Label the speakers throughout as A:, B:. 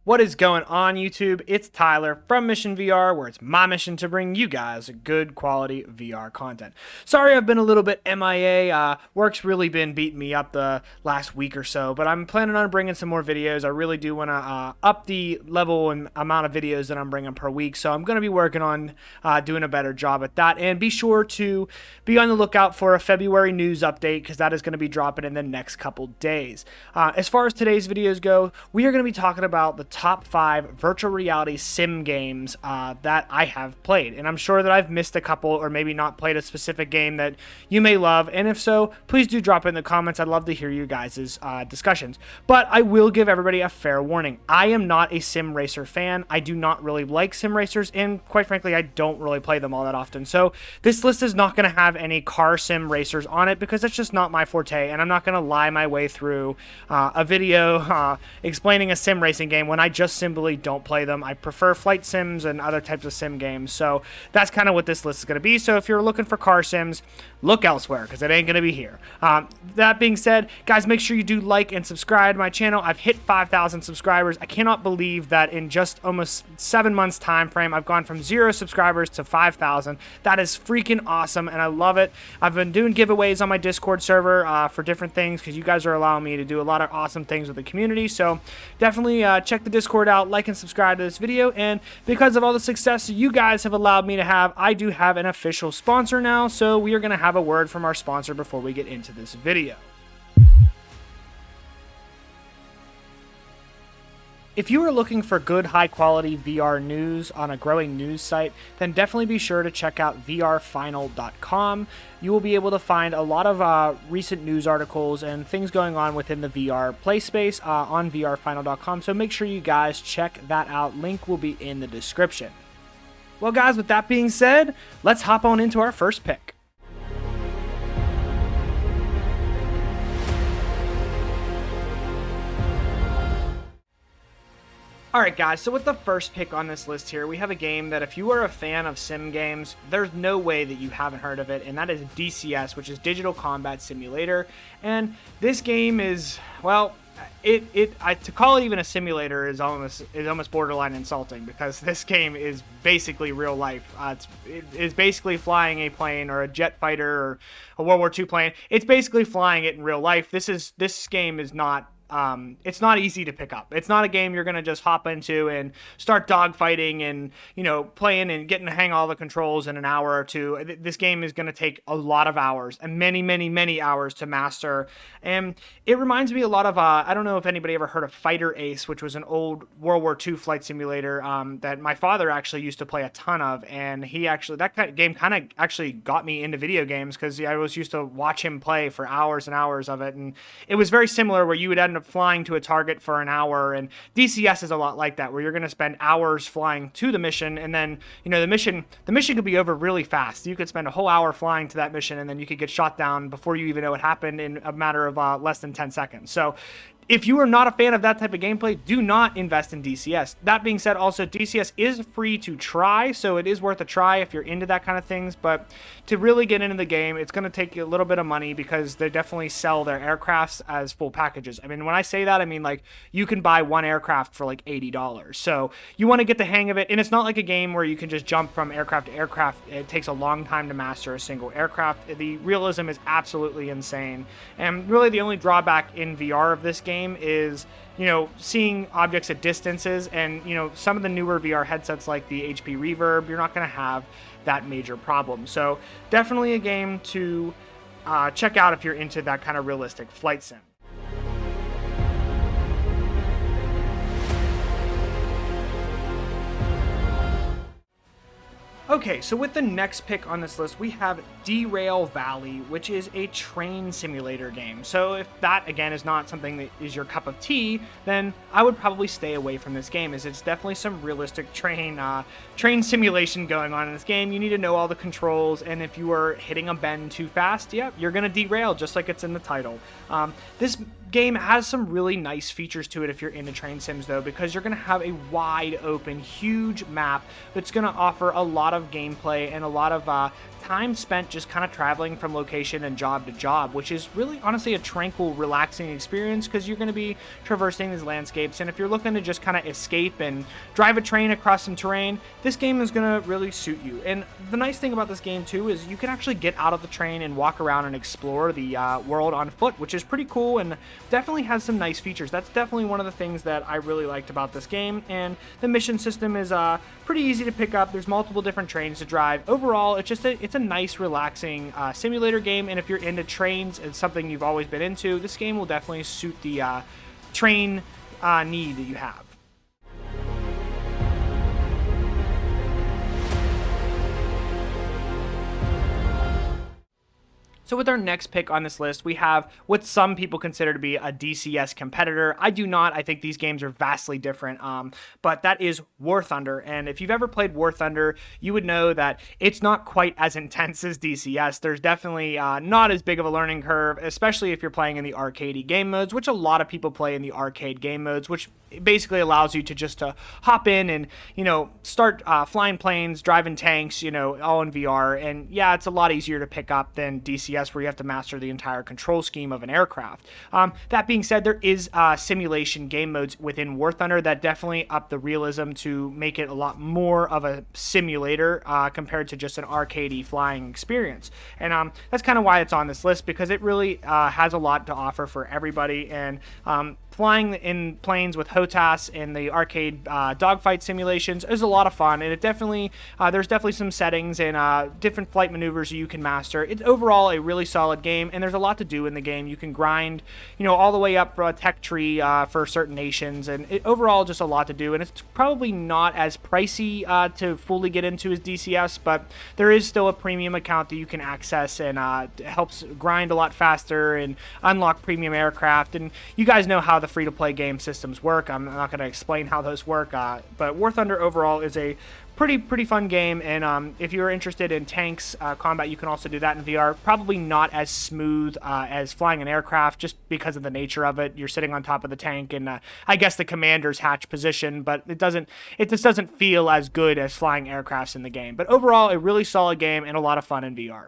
A: What is going on, YouTube? It's Tyler from Mission VR, where it's my mission to bring you guys good quality VR content. Sorry I've been a little bit MIA. Work's really been beating me up the last week or so, but I'm planning on bringing some more videos. I really do want to up the level and amount of videos that I'm bringing per week, so I'm going to be working on doing a better job at that. And be sure to be on the lookout for a February news update, because that is going to be dropping in the next couple days. As far as today's videos go, we are going to be talking about the top 5 virtual reality sim games that I have played, and I'm sure that I've missed a couple or maybe not played a specific game that you may love, and if so, please do drop it in the comments. I'd love to hear you guys' discussions. But I will give everybody a fair warning. I am not a sim racer fan. I do not really like sim racers, and quite frankly, I don't really play them all that often. So this list is not going to have any car sim racers on it, because that's just not my forte, and I'm not going to lie my way through a video explaining a sim racing game when I just simply don't play them. I prefer flight sims and other types of sim games, so that's kind of what this list is going to be. So if you're looking for car sims, look elsewhere, because it ain't going to be here. That being said, guys, make sure you do like and subscribe to my channel. I've hit 5,000 subscribers. I cannot believe that in just almost 7 months time frame, I've gone from 0 subscribers to 5,000. That is freaking awesome, and I love it. I've been doing giveaways on my Discord server for different things, because you guys are allowing me to do a lot of awesome things with the community. So definitely check the Discord out, like and subscribe to this video. And because of all the success you guys have allowed me to have, I do have an official sponsor now, so we are going to have a word from our sponsor before we get into this video. If you are looking for good, high-quality VR news on a growing news site, then definitely be sure to check out vrfinal.com. You will be able to find a lot of recent news articles and things going on within the VR play space on vrfinal.com, so make sure you guys check that out. Link will be in the description. Well, guys, with that being said, let's hop on into our first pick. Alright guys, so with the first pick on this list here, we have a game that if you are a fan of sim games, there's no way that you haven't heard of it, and that is DCS, which is Digital Combat Simulator. And this game is, well, to call it even a simulator is almost borderline insulting, because this game is basically real life. It is basically flying a plane or a jet fighter or a World War II plane. It's basically flying it in real life. This game is not. It's not easy to pick up. It's not a game you're going to just hop into and start dogfighting and, playing and getting to hang all the controls in an hour or two. This game is going to take a lot of hours, and many, many, many hours to master. And it reminds me a lot of, I don't know if anybody ever heard of Fighter Ace, which was an old World War II flight simulator that my father actually used to play a ton of. And that game kind of actually got me into video games, because I was used to watch him play for hours and hours of it. And it was very similar, where you would end up flying to a target for an hour, and DCS is a lot like that, where you're going to spend hours flying to the mission, and then the mission could be over really fast. You could spend a whole hour flying to that mission, and then you could get shot down before you even know what happened in a matter of less than 10 seconds. So if you are not a fan of that type of gameplay, do not invest in DCS. That being said, also, DCS is free to try, so it is worth a try if you're into that kind of things. But to really get into the game, it's going to take you a little bit of money, because they definitely sell their aircrafts as full packages. I mean, when I say that, I mean, like, you can buy one aircraft for like $80. So you want to get the hang of it, and it's not like a game where you can just jump from aircraft to aircraft. It takes a long time to master a single aircraft. The realism is absolutely insane, and really the only drawback in VR of this game is seeing objects at distances, and some of the newer VR headsets like the HP Reverb, you're not going to have that major problem. So definitely a game to check out if you're into that kind of realistic flight sim. Okay, so with the next pick on this list, we have Derail Valley, which is a train simulator game. So if that, again, is not something that is your cup of tea, then I would probably stay away from this game, as it's definitely some realistic train simulation going on in this game. You need to know all the controls, and if you are hitting a bend too fast, yeah, you're going to derail, just like it's in the title. This game has some really nice features to it if you're into train sims, though, because you're going to have a wide open, huge map that's going to offer a lot of gameplay and a lot of time spent just kind of traveling from location and job to job, which is really honestly a tranquil, relaxing experience because you're going to be traversing these landscapes. And if you're looking to just kind of escape and drive a train across some terrain, this game is going to really suit you. And the nice thing about this game too is you can actually get out of the train and walk around and explore the world on foot, which is pretty cool and definitely has some nice features. That's definitely one of the things that I really liked about this game. And the mission system is pretty easy to pick up. There's multiple different trains to drive. Overall, it's a nice, relaxing simulator game. And if you're into trains, it's something you've always been into, this game will definitely suit the train need that you have. So with our next pick on this list, we have what some people consider to be a DCS competitor. I do not. I think these games are vastly different, but that is Warthunder. And if you've ever played Warthunder, you would know that it's not quite as intense as DCS. There's definitely not as big of a learning curve, especially if you're playing in the arcade game modes, which a lot of people play in the arcade game modes, which basically allows you to just hop in and, start flying planes, driving tanks, all in VR. And yeah, it's a lot easier to pick up than DCS, where you have to master the entire control scheme of an aircraft. That being said, there is simulation game modes within Warthunder that definitely up the realism to make it a lot more of a simulator compared to just an arcadey flying experience. And that's kind of why it's on this list, because it really has a lot to offer for everybody. And flying in planes with HOTAS and the arcade dogfight simulations is a lot of fun, and it definitely there's definitely some settings and different flight maneuvers you can master. It's overall a really solid game, and there's a lot to do in the game. You can grind, all the way up for a tech tree for certain nations, and overall just a lot to do. And it's probably not as pricey to fully get into as DCS, but there is still a premium account that you can access, and it helps grind a lot faster and unlock premium aircraft. And you guys know how the free-to-play game systems work. I'm not going to explain how those work, but War Thunder overall is a pretty fun game. And if you're interested in tanks combat, you can also do that in VR. Probably not as smooth as flying an aircraft, just because of the nature of it. You're sitting on top of the tank, and I guess the commander's hatch position, but it just doesn't feel as good as flying aircrafts in the game. But overall, a really solid game and a lot of fun in VR.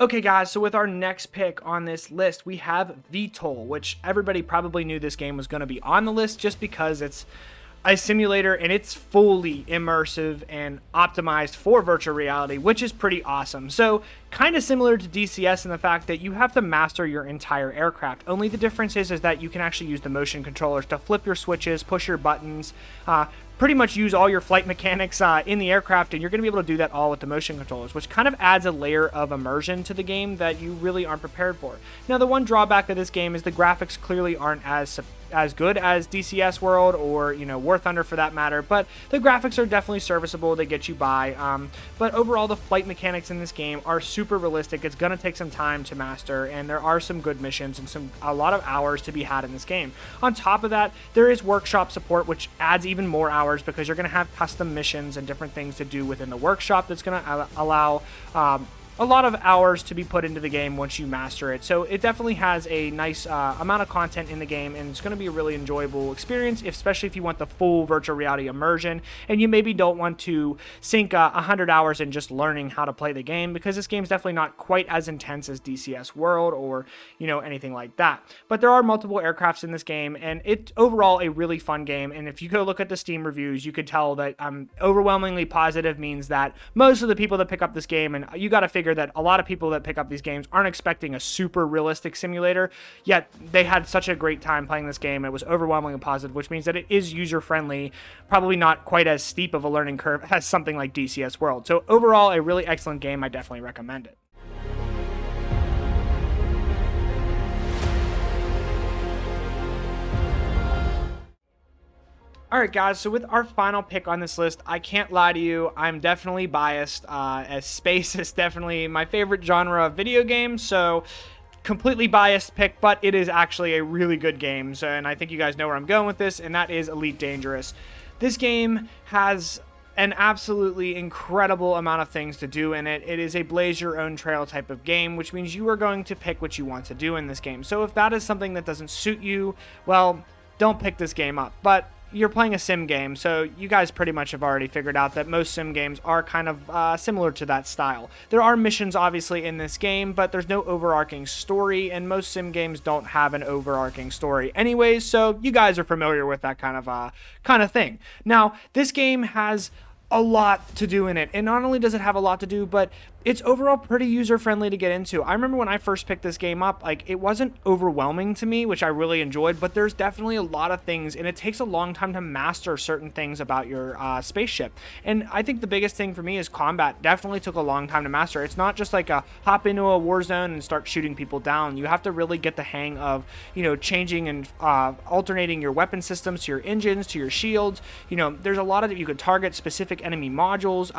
A: Okay guys, so with our next pick on this list, we have Vtol, which everybody probably knew this game was going to be on the list just because it's a simulator and it's fully immersive and optimized for virtual reality, which is pretty awesome. So kind of similar to DCS in the fact that you have to master your entire aircraft. Only the difference is that you can actually use the motion controllers to flip your switches, push your buttons, pretty much use all your flight mechanics in the aircraft, and you're going to be able to do that all with the motion controllers, which kind of adds a layer of immersion to the game that you really aren't prepared for. Now, the one drawback of this game is the graphics clearly aren't as good as DCS World or War Thunder for that matter, but the graphics are definitely serviceable. They get you by. But overall, the flight mechanics in this game are super realistic. It's going to take some time to master, and there are some good missions and a lot of hours to be had in this game. On top of that, there is workshop support, which adds even more hours because you're going to have custom missions and different things to do within the workshop that's going to allow a lot of hours to be put into the game once you master it. So it definitely has a nice amount of content in the game, and it's going to be a really enjoyable experience, especially if you want the full virtual reality immersion and you maybe don't want to sink 100 hours in just learning how to play the game, because this game is definitely not quite as intense as DCS World or anything like that. But there are multiple aircrafts in this game, and it's overall a really fun game. And if you go look at the Steam reviews, you could tell that overwhelmingly positive means that most of the people that pick up this game, and you got to figure that a lot of people that pick up these games aren't expecting a super realistic simulator, yet they had such a great time playing this game. It was overwhelmingly positive, which means that it is user-friendly, probably not quite as steep of a learning curve as something like DCS World. So overall, a really excellent game. I definitely recommend it. Alright guys, so with our final pick on this list, I can't lie to you, I'm definitely biased, as space is definitely my favorite genre of video games, so completely biased pick, but it is actually a really good game, so, and I think you guys know where I'm going with this, and that is Elite Dangerous. This game has an absolutely incredible amount of things to do in it. It is a blaze your own trail type of game, which means you are going to pick what you want to do in this game. So if that is something that doesn't suit you, well, don't pick this game up. But you're playing a sim game, so you guys pretty much have already figured out that most sim games are kind of similar to that style. There are missions obviously in this game, but there's no overarching story, and most sim games don't have an overarching story anyways, so you guys are familiar with that kind of thing. Now, this game has a lot to do in it, and not only does it have a lot to do, but it's overall pretty user-friendly to get into. I remember when I first picked this game up, like, it wasn't overwhelming to me, which I really enjoyed, but there's definitely a lot of things, and it takes a long time to master certain things about your spaceship. And I think the biggest thing for me is combat definitely took a long time to master. It's not just like a hop into a war zone and start shooting people down. You have to really get the hang of, changing and alternating your weapon systems to your engines, to your shields. There's a lot of you could target specific enemy modules,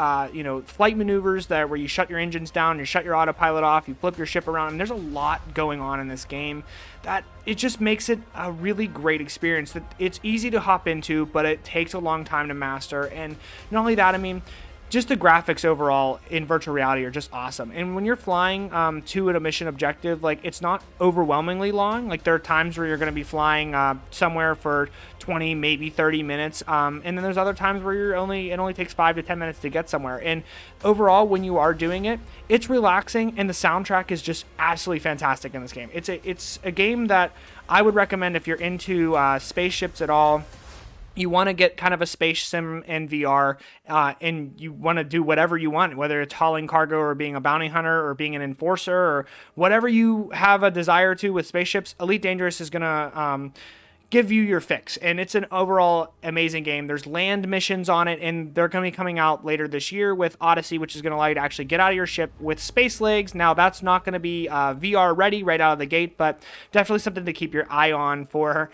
A: flight maneuvers where you shut your engines down, you shut your autopilot off, you flip your ship around, and there's a lot going on in this game that it just makes it a really great experience that it's easy to hop into, but it takes a long time to master. And not only that, I mean, just the graphics overall in virtual reality are just awesome. And when you're flying to a mission objective, like, it's not overwhelmingly long. Like, there are times where you're going to be flying somewhere for 20, maybe 30 minutes. And then there's other times where it only takes 5 to 10 minutes to get somewhere. And overall, when you are doing it, it's relaxing, and the soundtrack is just absolutely fantastic in this game. It's a game that I would recommend if you're into spaceships at all. You want to get kind of a space sim in VR, and you want to do whatever you want, whether it's hauling cargo or being a bounty hunter or being an enforcer or whatever you have a desire to with spaceships. Elite Dangerous is going to give you your fix, and it's an overall amazing game. There's land missions on it, and they're going to be coming out later this year with Odyssey, which is going to allow you to actually get out of your ship with space legs. Now, that's not going to be VR ready right out of the gate, but definitely something to keep your eye on for,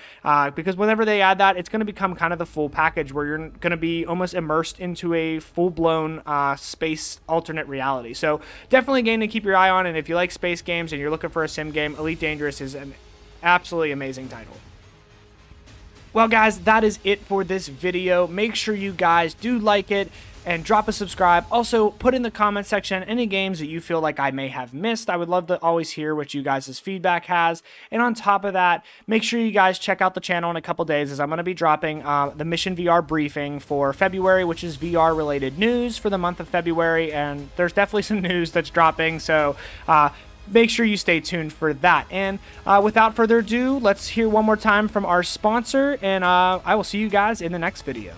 A: because whenever they add that, it's going to become kind of the full package where you're going to be almost immersed into a full-blown space alternate reality. So definitely a game to keep your eye on, and if you like space games and you're looking for a sim game, Elite Dangerous is an absolutely amazing title. Well, guys, that is it for this video. Make sure you guys do like it and drop a subscribe. Also, put in the comment section any games that you feel like I may have missed. I would love to always hear what you guys' feedback has. And on top of that, make sure you guys check out the channel in a couple days, as I'm going to be dropping the Mission VR briefing for February, which is VR related news for the month of February. And there's definitely some news that's dropping, so make sure you stay tuned for that. And without further ado, let's hear one more time from our sponsor, and I will see you guys in the next video.